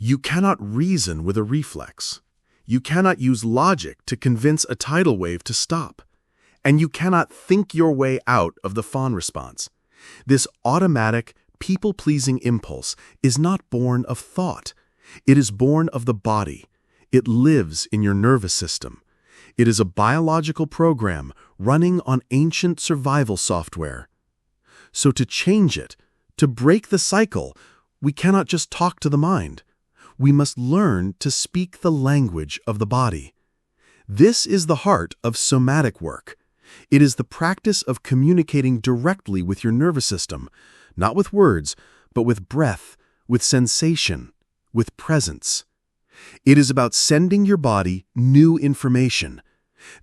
You cannot reason with a reflex. You cannot use logic to convince a tidal wave to stop. And you cannot think your way out of the Fawn response. This automatic, people-pleasing impulse is not born of thought. It is born of the body. It lives in your nervous system. It is a biological program running on ancient survival software. So to change it, to break the cycle, we cannot just talk to the mind. We must learn to speak the language of the body. This is the heart of somatic work. It is the practice of communicating directly with your nervous system, not with words, but with breath, with sensation, with presence. It is about sending your body new information,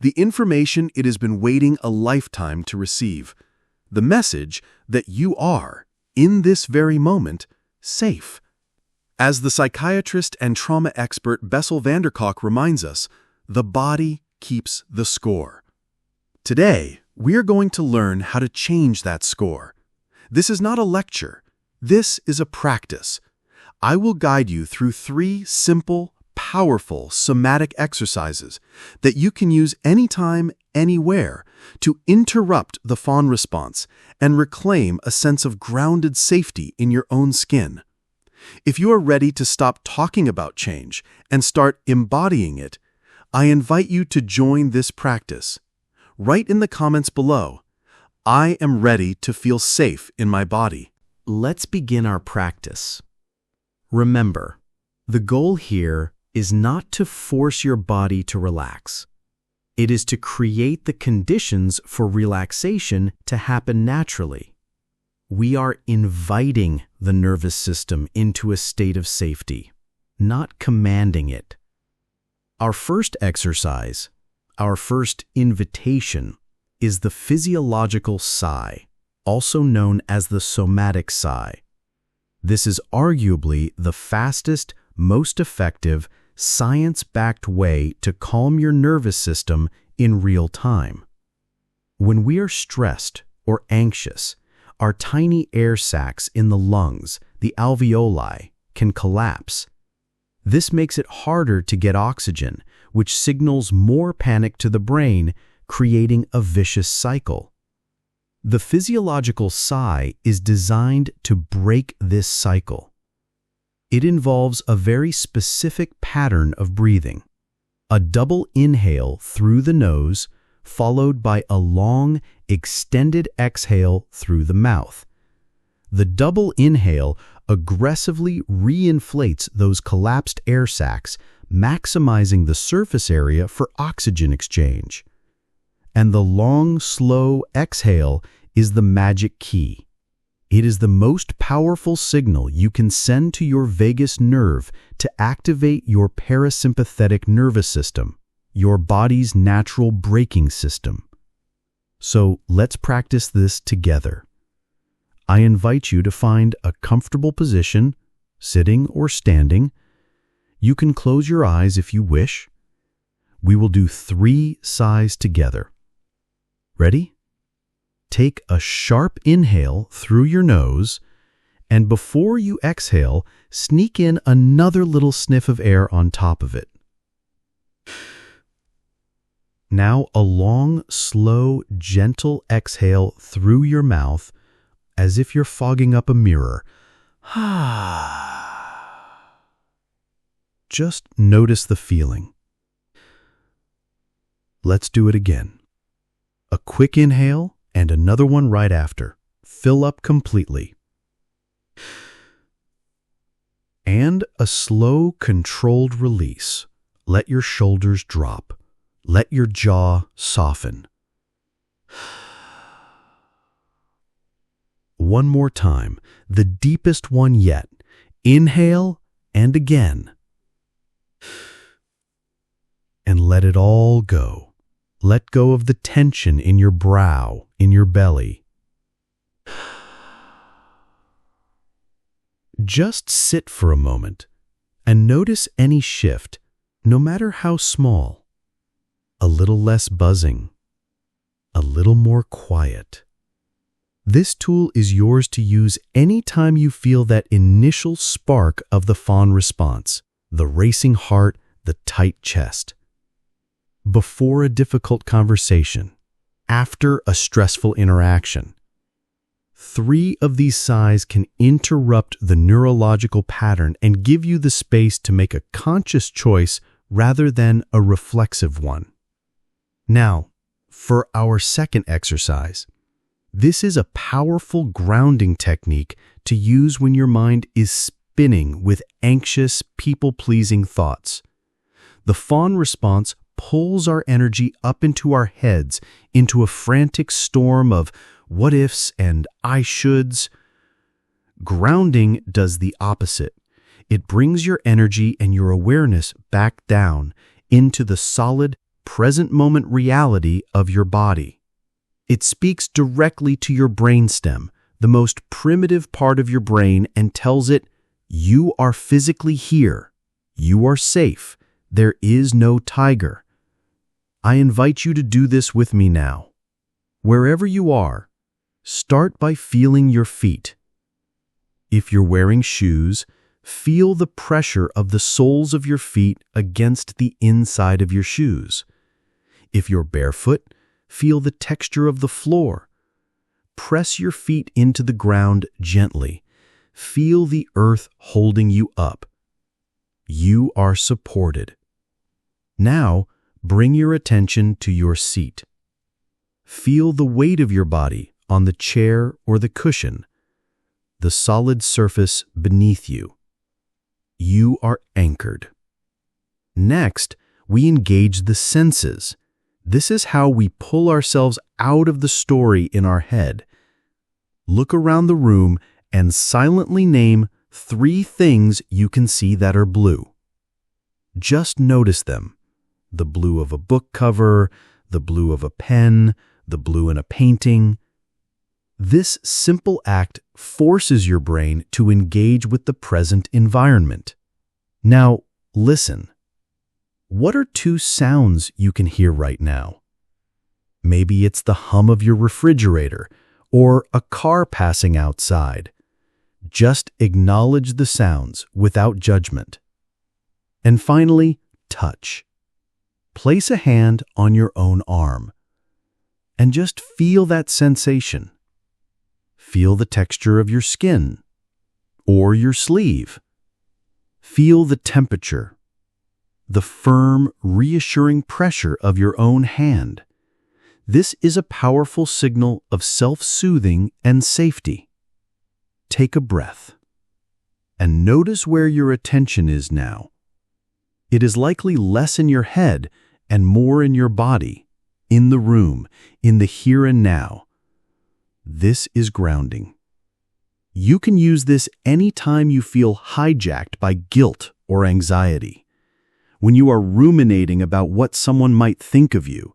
the information it has been waiting a lifetime to receive, the message that you are, in this very moment, safe. As the psychiatrist and trauma expert Bessel van der Kolk reminds us, the body keeps the score. Today, we are going to learn how to change that score. This is not a lecture. This is a practice. I will guide you through 3 simple, powerful somatic exercises that you can use anytime, anywhere to interrupt the fawn response and reclaim a sense of grounded safety in your own skin. If you are ready to stop talking about change and start embodying it, I invite you to join this practice. Write in the comments below, I am ready to feel safe in my body. Let's begin our practice. Remember, the goal here is not to force your body to relax. It is to create the conditions for relaxation to happen naturally. We are inviting the nervous system into a state of safety, not commanding it. Our first exercise, our first invitation, is the physiological sigh, also known as the somatic sigh. This is arguably the fastest, most effective, science-backed way to calm your nervous system in real time. When we are stressed or anxious, our tiny air sacs in the lungs, the alveoli, can collapse. This makes it harder to get oxygen, which signals more panic to the brain, creating a vicious cycle. The physiological sigh is designed to break this cycle. It involves a very specific pattern of breathing. A double inhale through the nose, followed by a long, extended exhale through the mouth. The double inhale aggressively reinflates those collapsed air sacs, maximizing the surface area for oxygen exchange. And the long, slow exhale is the magic key. It is the most powerful signal you can send to your vagus nerve to activate your parasympathetic nervous system, your body's natural braking system. So let's practice this together. I invite you to find a comfortable position, sitting or standing. You can close your eyes if you wish. We will do 3 sighs together. Ready? Take a sharp inhale through your nose, and before you exhale, sneak in another little sniff of air on top of it. Now a long, slow, gentle exhale through your mouth, as if you're fogging up a mirror. Just notice the feeling. Let's do it again. A quick inhale and another one right after. Fill up completely. And a slow, controlled release. Let your shoulders drop. Let your jaw soften. One more time, the deepest one yet. Inhale and again. And let it all go. Let go of the tension in your brow, in your belly. Just sit for a moment and notice any shift, no matter how small. A little less buzzing, a little more quiet. This tool is yours to use anytime you feel that initial spark of the fawn response, the racing heart, the tight chest. Before a difficult conversation, after a stressful interaction. 3 of these sighs can interrupt the neurological pattern and give you the space to make a conscious choice rather than a reflexive one. Now, for our second exercise. This is a powerful grounding technique to use when your mind is spinning with anxious, people-pleasing thoughts. The fawn response pulls our energy up into our heads into a frantic storm of what-ifs and I shoulds. Grounding does the opposite. It brings your energy and your awareness back down into the solid, present-moment reality of your body. It speaks directly to your brainstem, the most primitive part of your brain, and tells it, you are physically here. You are safe. There is no tiger. I invite you to do this with me now. Wherever you are, start by feeling your feet. If you're wearing shoes, feel the pressure of the soles of your feet against the inside of your shoes. If you're barefoot, feel the texture of the floor. Press your feet into the ground gently. Feel the earth holding you up. You are supported. Now, bring your attention to your seat. Feel the weight of your body on the chair or the cushion, the solid surface beneath you. You are anchored. Next, we engage the senses. This is how we pull ourselves out of the story in our head. Look around the room and silently name 3 things you can see that are blue. Just notice them. The blue of a book cover, the blue of a pen, the blue in a painting. This simple act forces your brain to engage with the present environment. Now, listen. What are 2 sounds you can hear right now? Maybe it's the hum of your refrigerator or a car passing outside. Just acknowledge the sounds without judgment. And finally, touch. Place a hand on your own arm and just feel that sensation. Feel the texture of your skin or your sleeve. Feel the temperature, the firm, reassuring pressure of your own hand. This is a powerful signal of self-soothing and safety. Take a breath and notice where your attention is now. It is likely less in your head and more in your body, in the room, in the here and now. This is grounding. You can use this anytime you feel hijacked by guilt or anxiety. When you are ruminating about what someone might think of you,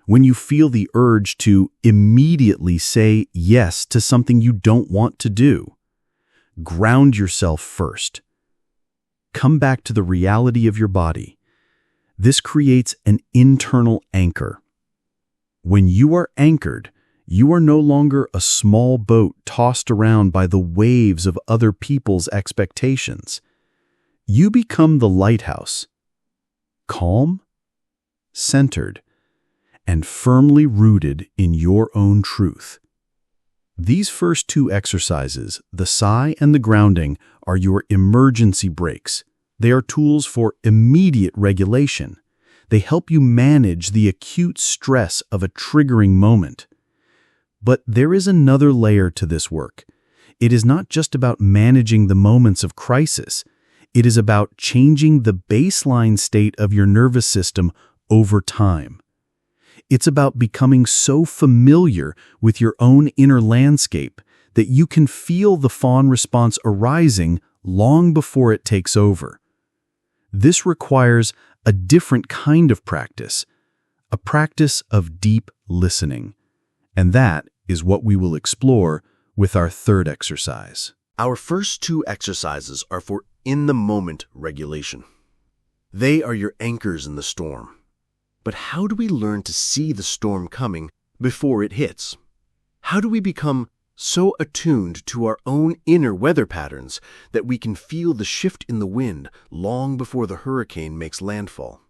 when you feel the urge to immediately say yes to something you don't want to do. Ground yourself first. Come back to the reality of your body. This creates an internal anchor. When you are anchored, you are no longer a small boat tossed around by the waves of other people's expectations. You become the lighthouse. Calm, centered, and firmly rooted in your own truth. These first 2 exercises, the sigh and the grounding, are your emergency brakes. They are tools for immediate regulation. They help you manage the acute stress of a triggering moment. But there is another layer to this work. It is not just about managing the moments of crisis. It is about changing the baseline state of your nervous system over time. It's about becoming so familiar with your own inner landscape that you can feel the fawn response arising long before it takes over. This requires a different kind of practice, a practice of deep listening. And that is what we will explore with our third exercise. Our first 2 exercises are for in-the-moment regulation. They are your anchors in the storm. But how do we learn to see the storm coming before it hits? How do we become so attuned to our own inner weather patterns that we can feel the shift in the wind long before the hurricane makes landfall.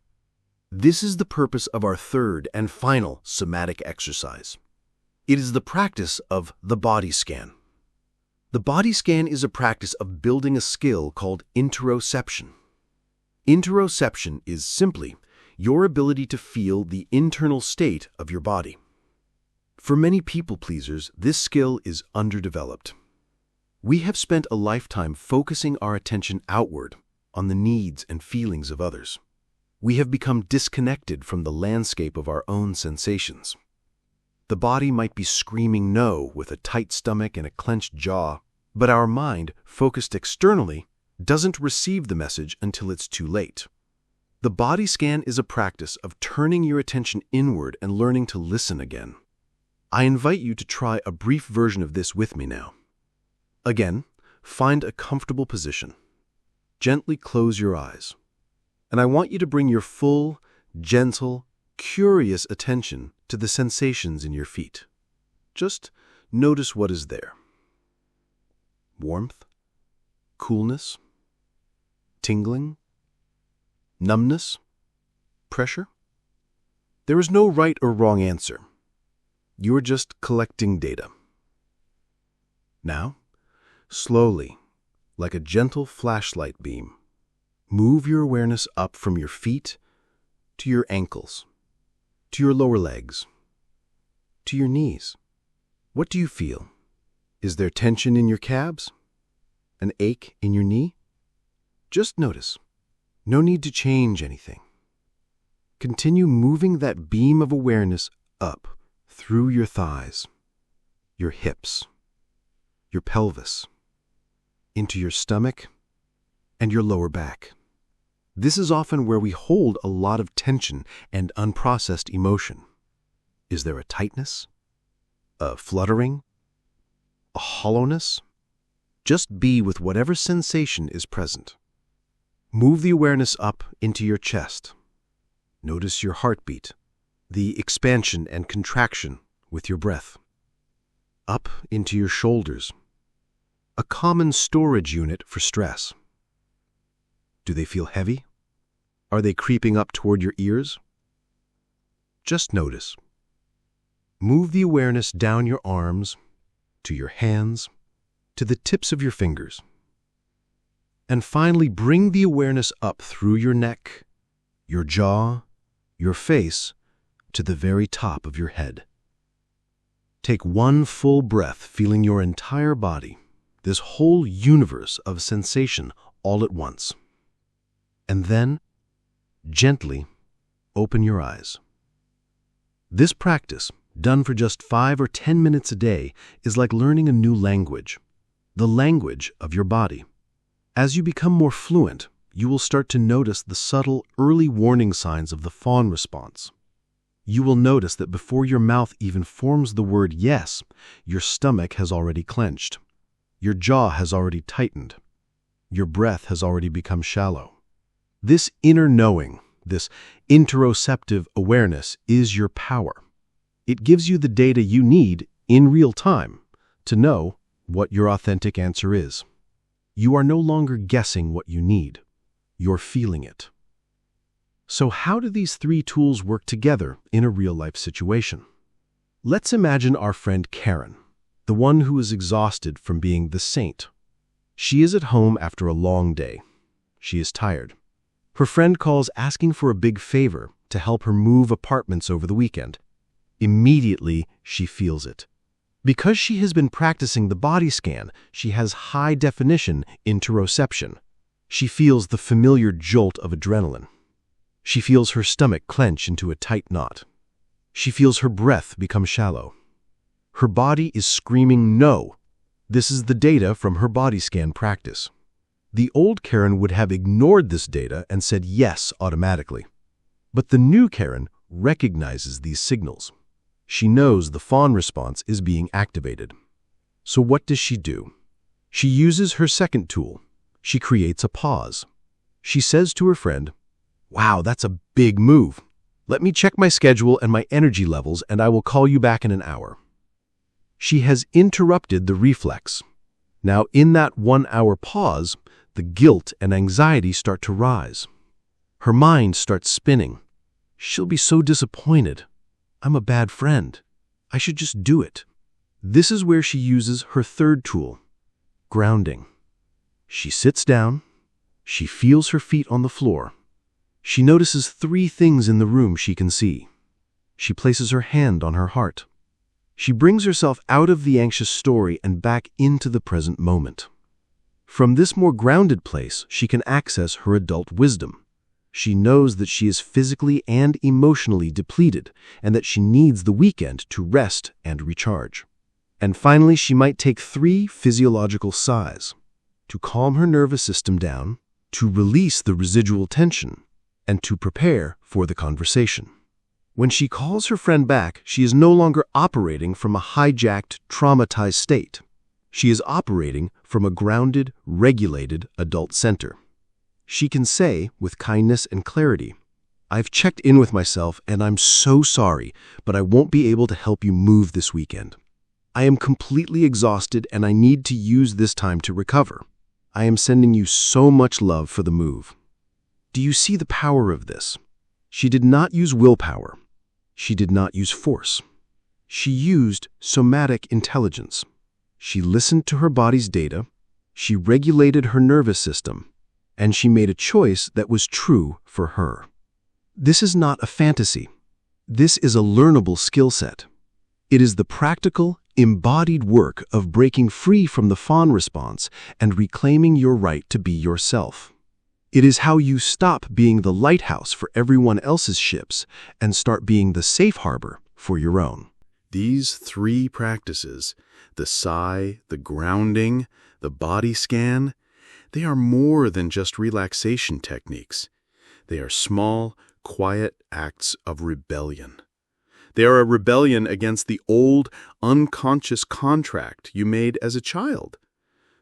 This is the purpose of our third and final somatic exercise. It is the practice of the body scan. The body scan is a practice of building a skill called interoception. Interoception is simply your ability to feel the internal state of your body. For many people pleasers, this skill is underdeveloped. We have spent a lifetime focusing our attention outward on the needs and feelings of others. We have become disconnected from the landscape of our own sensations. The body might be screaming no with a tight stomach and a clenched jaw, but our mind, focused externally, doesn't receive the message until it's too late. The body scan is a practice of turning your attention inward and learning to listen again. I invite you to try a brief version of this with me now. Again, find a comfortable position. Gently close your eyes. And I want you to bring your full, gentle, curious attention to the sensations in your feet. Just notice what is there. Warmth, coolness, tingling, numbness, pressure. There is no right or wrong answer. You are just collecting data. Now, slowly, like a gentle flashlight beam, move your awareness up from your feet to your ankles, to your lower legs, to your knees. What do you feel? Is there tension in your calves? An ache in your knee? Just notice. No need to change anything. Continue moving that beam of awareness up through your thighs, your hips, your pelvis, into your stomach and your lower back. This is often where we hold a lot of tension and unprocessed emotion. Is there a tightness, a fluttering, a hollowness? Just be with whatever sensation is present. Move the awareness up into your chest. Notice your heartbeat, the expansion and contraction with your breath. Up into your shoulders, a common storage unit for stress. Do they feel heavy? Are they creeping up toward your ears? Just notice. Move the awareness down your arms, to your hands, to the tips of your fingers. And finally, bring the awareness up through your neck, your jaw, your face, to the very top of your head. Take one full breath, feeling your entire body, this whole universe of sensation all at once. And then, gently, open your eyes. This practice, done for just 5 or 10 minutes a day, is like learning a new language, the language of your body. As you become more fluent, you will start to notice the subtle, early warning signs of the Fawn Response. You will notice that before your mouth even forms the word yes, your stomach has already clenched. Your jaw has already tightened. Your breath has already become shallow. This inner knowing, this interoceptive awareness, is your power. It gives you the data you need in real time to know what your authentic answer is. You are no longer guessing what you need. You're feeling it. So how do these 3 tools work together in a real-life situation? Let's imagine our friend Karen, the one who is exhausted from being the saint. She is at home after a long day. She is tired. Her friend calls asking for a big favor to help her move apartments over the weekend. Immediately, she feels it. Because she has been practicing the body scan, she has high-definition interoception. She feels the familiar jolt of adrenaline. She feels her stomach clench into a tight knot. She feels her breath become shallow. Her body is screaming no. This is the data from her body scan practice. The old Karen would have ignored this data and said yes automatically. But the new Karen recognizes these signals. She knows the Fawn response is being activated. So what does she do? She uses her second tool. She creates a pause. She says to her friend, "Wow, that's a big move. Let me check my schedule and my energy levels, and I will call you back in an hour." She has interrupted the reflex. Now, in that 1-hour pause, the guilt and anxiety start to rise. Her mind starts spinning. She'll be so disappointed. I'm a bad friend. I should just do it. This is where she uses her third tool, grounding. She sits down. She feels her feet on the floor. She notices 3 things in the room she can see. She places her hand on her heart. She brings herself out of the anxious story and back into the present moment. From this more grounded place, she can access her adult wisdom. She knows that she is physically and emotionally depleted and that she needs the weekend to rest and recharge. And finally, she might take 3 physiological sighs to calm her nervous system down, to release the residual tension, and to prepare for the conversation. When she calls her friend back, she is no longer operating from a hijacked, traumatized state. She is operating from a grounded, regulated adult center. She can say, with kindness and clarity, "I've checked in with myself and I'm so sorry, but I won't be able to help you move this weekend. I am completely exhausted and I need to use this time to recover. I am sending you so much love for the move." Do you see the power of this? She did not use willpower. She did not use force. She used somatic intelligence. She listened to her body's data, she regulated her nervous system, and she made a choice that was true for her. This is not a fantasy. This is a learnable skill set. It is the practical, embodied work of breaking free from the fawn response and reclaiming your right to be yourself. It is how you stop being the lighthouse for everyone else's ships and start being the safe harbor for your own. These 3 practices, the sigh, the grounding, the body scan, they are more than just relaxation techniques. They are small, quiet acts of rebellion. They are a rebellion against the old, unconscious contract you made as a child.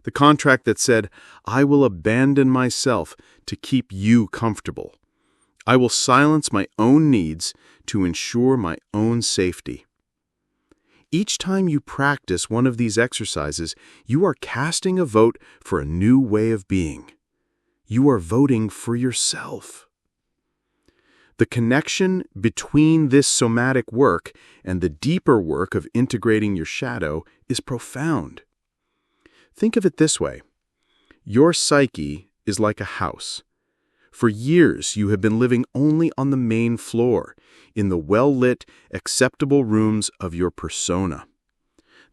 The contract that said, "I will abandon myself to keep you comfortable. I will silence my own needs to ensure my own safety." Each time you practice one of these exercises, you are casting a vote for a new way of being. You are voting for yourself. The connection between this somatic work and the deeper work of integrating your shadow is profound. Think of it this way. Your psyche is like a house. For years, you have been living only on the main floor, in the well-lit, acceptable rooms of your persona.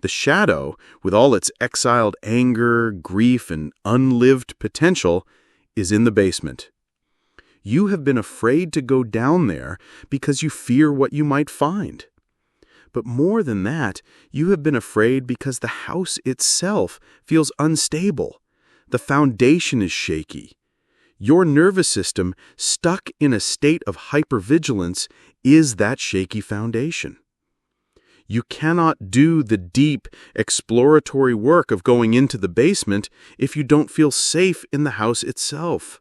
The shadow, with all its exiled anger, grief, and unlived potential, is in the basement. You have been afraid to go down there because you fear what you might find. But more than that, you have been afraid because the house itself feels unstable. The foundation is shaky. Your nervous system, stuck in a state of hypervigilance, is that shaky foundation. You cannot do the deep, exploratory work of going into the basement if you don't feel safe in the house itself.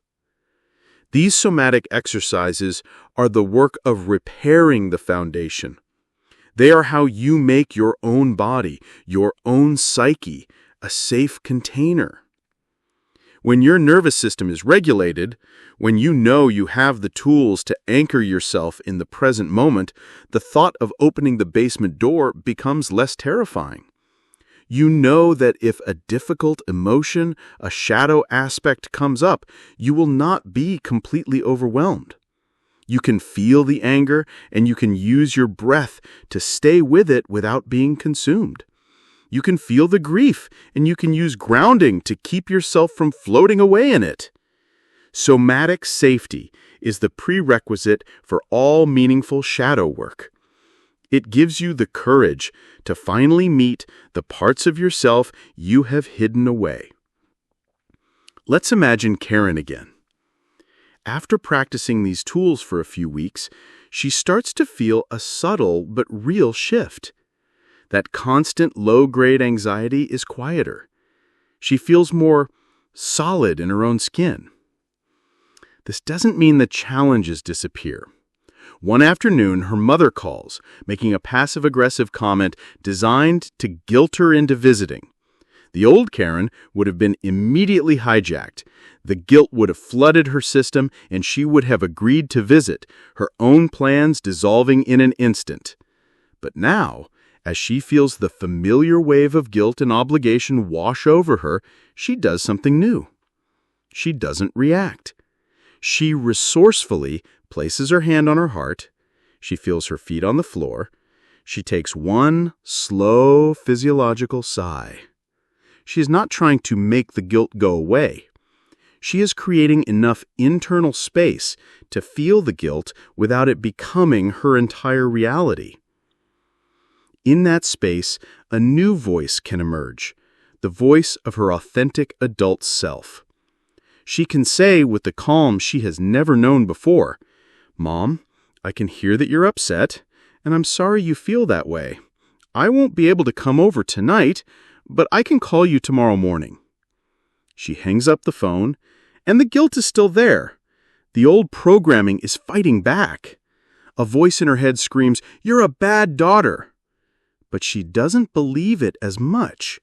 These somatic exercises are the work of repairing the foundation. They are how you make your own body, your own psyche, a safe container. When your nervous system is regulated, when you know you have the tools to anchor yourself in the present moment, the thought of opening the basement door becomes less terrifying. You know that if a difficult emotion, a shadow aspect comes up, you will not be completely overwhelmed. You can feel the anger, and you can use your breath to stay with it without being consumed. You can feel the grief, and you can use grounding to keep yourself from floating away in it. Somatic safety is the prerequisite for all meaningful shadow work. It gives you the courage to finally meet the parts of yourself you have hidden away. Let's imagine Karen again. After practicing these tools for a few weeks, she starts to feel a subtle but real shift. That constant low-grade anxiety is quieter. She feels more solid in her own skin. This doesn't mean the challenges disappear. One afternoon, her mother calls, making a passive-aggressive comment designed to guilt her into visiting. The old Karen would have been immediately hijacked. The guilt would have flooded her system, and she would have agreed to visit, her own plans dissolving in an instant. But now, as she feels the familiar wave of guilt and obligation wash over her, she does something new. She doesn't react. She resourcefully places her hand on her heart. She feels her feet on the floor. She takes one slow physiological sigh. She is not trying to make the guilt go away. She is creating enough internal space to feel the guilt without it becoming her entire reality. In that space, a new voice can emerge, the voice of her authentic adult self. She can say with the calm she has never known before, "Mom, I can hear that you're upset, and I'm sorry you feel that way. I won't be able to come over tonight, but I can call you tomorrow morning." She hangs up the phone, and the guilt is still there. The old programming is fighting back. A voice in her head screams, "You're a bad daughter." But she doesn't believe it as much.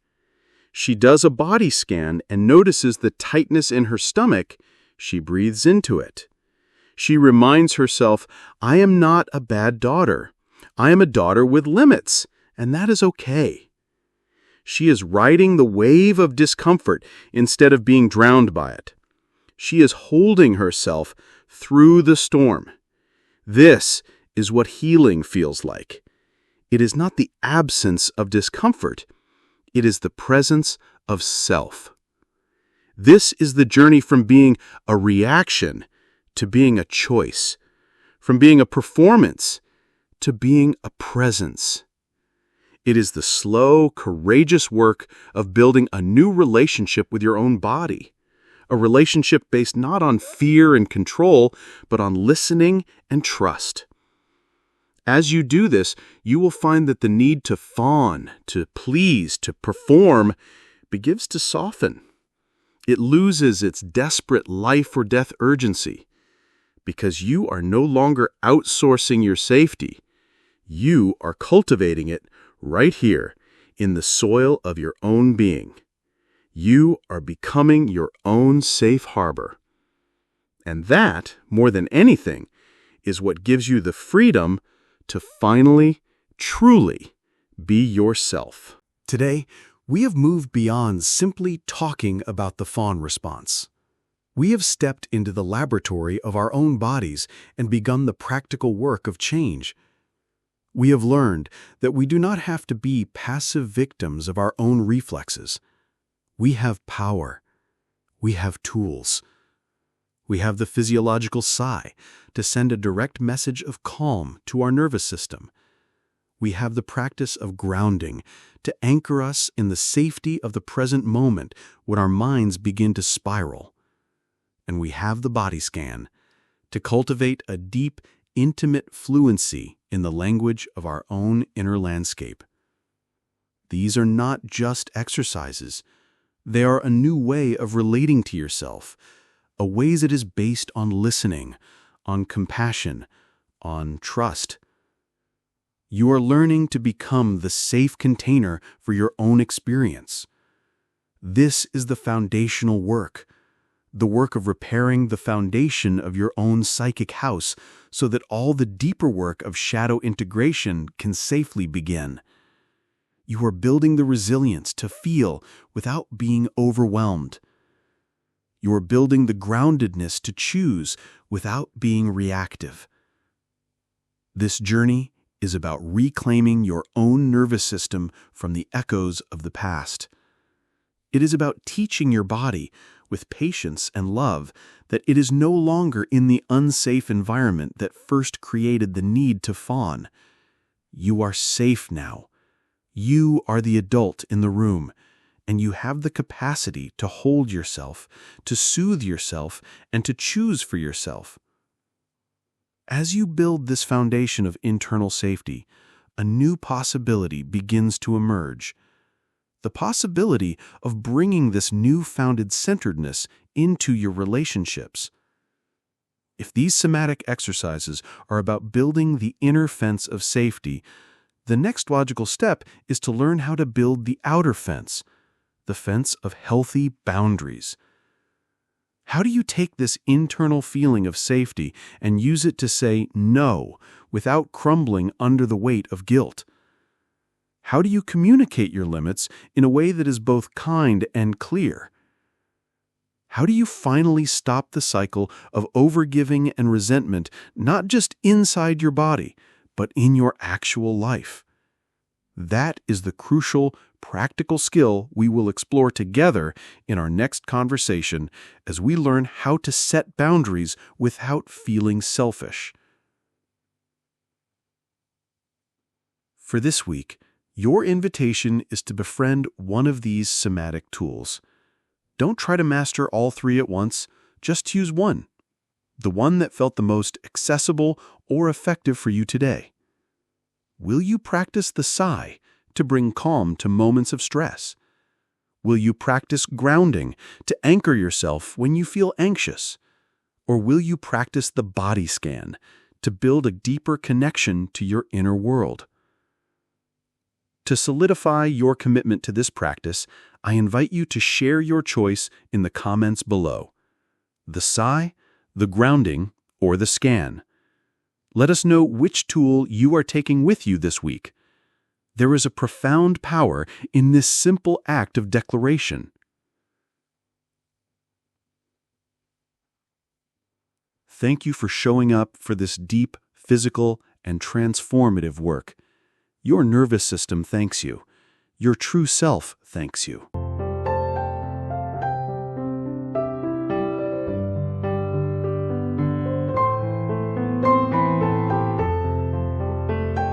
She does a body scan and notices the tightness in her stomach. She breathes into it. She reminds herself, "I am not a bad daughter. I am a daughter with limits, and that is okay." She is riding the wave of discomfort instead of being drowned by it. She is holding herself through the storm. This is what healing feels like. It is not the absence of discomfort. It is the presence of self. This is the journey from being a reaction to being a choice, from being a performance to being a presence. It is the slow, courageous work of building a new relationship with your own body, a relationship based not on fear and control, but on listening and trust. As you do this, you will find that the need to fawn, to please, to perform begins to soften. It loses its desperate life or death urgency because you are no longer outsourcing your safety. You are cultivating it right here in the soil of your own being. You are becoming your own safe harbor. And that, more than anything, is what gives you the freedom to finally, truly be yourself. Today, we have moved beyond simply talking about the fawn response. We have stepped into the laboratory of our own bodies and begun the practical work of change. We have learned that we do not have to be passive victims of our own reflexes. We have power. We have tools. We have the physiological sigh to send a direct message of calm to our nervous system. We have the practice of grounding to anchor us in the safety of the present moment when our minds begin to spiral. And we have the body scan to cultivate a deep, intimate fluency in the language of our own inner landscape. These are not just exercises. They are a new way of relating to yourself, a way that is based on listening, on compassion, on trust. You are learning to become the safe container for your own experience. This is the foundational work, the work of repairing the foundation of your own psychic house so that all the deeper work of shadow integration can safely begin. You are building the resilience to feel without being overwhelmed. You are building the groundedness to choose without being reactive. This journey is about reclaiming your own nervous system from the echoes of the past. It is about teaching your body, with patience and love, that it is no longer in the unsafe environment that first created the need to fawn. You are safe now. You are the adult in the room, and you have the capacity to hold yourself, to soothe yourself, and to choose for yourself. As you build this foundation of internal safety, a new possibility begins to emerge. The possibility of bringing this new-founded centeredness into your relationships. If these somatic exercises are about building the inner fence of safety, the next logical step is to learn how to build the outer fence, the fence of healthy boundaries. How do you take this internal feeling of safety and use it to say no without crumbling under the weight of guilt? How do you communicate your limits in a way that is both kind and clear? How do you finally stop the cycle of overgiving and resentment, not just inside your body, but in your actual life? That is the crucial, practical skill we will explore together in our next conversation as we learn how to set boundaries without feeling selfish. For this week, your invitation is to befriend one of these somatic tools. Don't try to master all three at once, just use one. The one that felt the most accessible or effective for you today. Will you practice the sigh to bring calm to moments of stress? Will you practice grounding to anchor yourself when you feel anxious? Or will you practice the body scan to build a deeper connection to your inner world? To solidify your commitment to this practice, I invite you to share your choice in the comments below. The sigh, the grounding, or the scan. Let us know which tool you are taking with you this week. There is a profound power in this simple act of declaration. Thank you for showing up for this deep, physical, and transformative work. Your nervous system thanks you. Your true self thanks you.